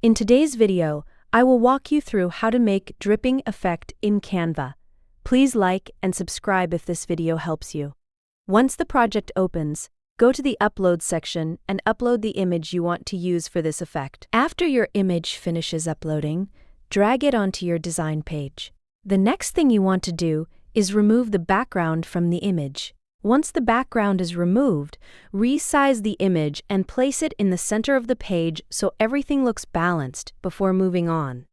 In today's video, I will walk you through how to make dripping effect in Canva. Please like and subscribe if this video helps you. Once the project opens, go to the Upload section and upload the image you want to use for this effect. After your image finishes uploading, drag it onto your design page. The next thing you want to do is remove the background from the image. Once the background is removed, resize the image and place it in the center of the page so everything looks balanced before moving on.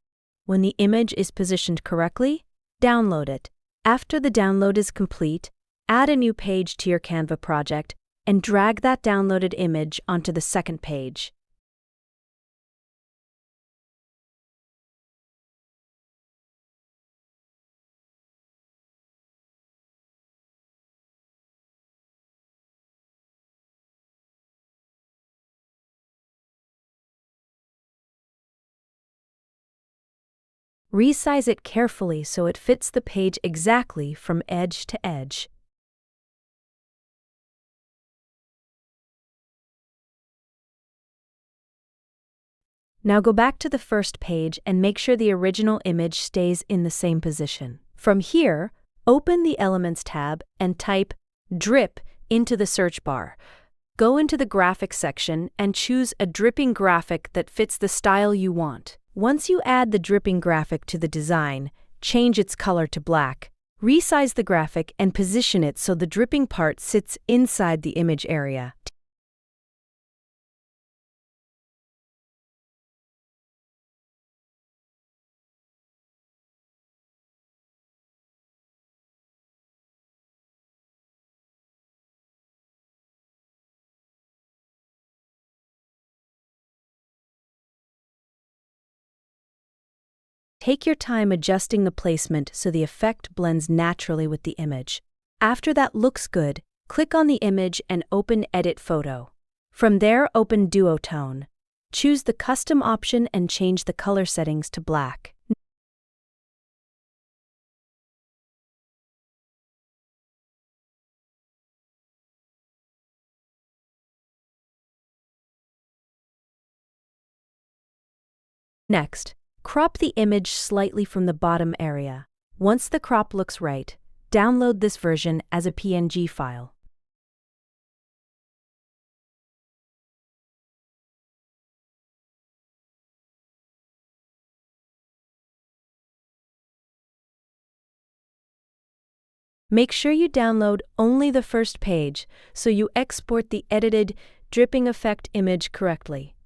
When the image is positioned correctly, download it. After the download is complete, add a new page to your Canva project and drag that downloaded image onto the second page. Resize it carefully so it fits the page exactly from edge to edge. Now go back to the first page and make sure the original image stays in the same position. From here, open the Elements tab and type Drip into the search bar. Go into the Graphics section and choose a dripping graphic that fits the style you want. Once you add the dripping graphic to the design, change its color to black. Resize the graphic and position it so the dripping part sits inside the image area. Take your time adjusting the placement so the effect blends naturally with the image. After that looks good, click on the image and open Edit Photo. From there, open Duotone. Choose the Custom option and change the color settings to black. Next, crop the image slightly from the bottom area. Once the crop looks right, download this version as a PNG file. Make sure you download only the first page so you export the edited dripping effect image correctly.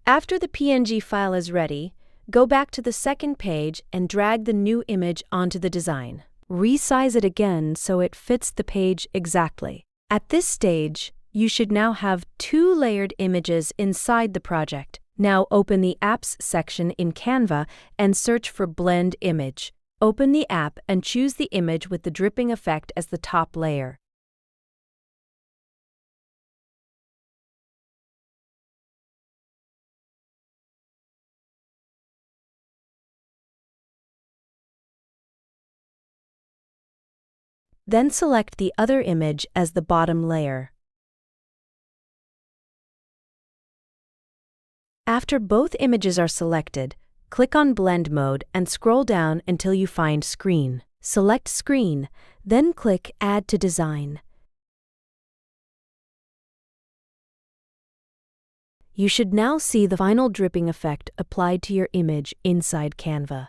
After the PNG file is ready, go back to the second page and drag the new image onto the design. Resize it again so it fits the page exactly. At this stage, you should now have two layered images inside the project. Now open the Apps section in Canva and search for Blend Image. Open the app and choose the image with the dripping effect as the top layer. Then select the other image as the bottom layer. After both images are selected, click on Blend Mode and scroll down until you find Screen. Select Screen, then click Add to Design. You should now see the final dripping effect applied to your image inside Canva.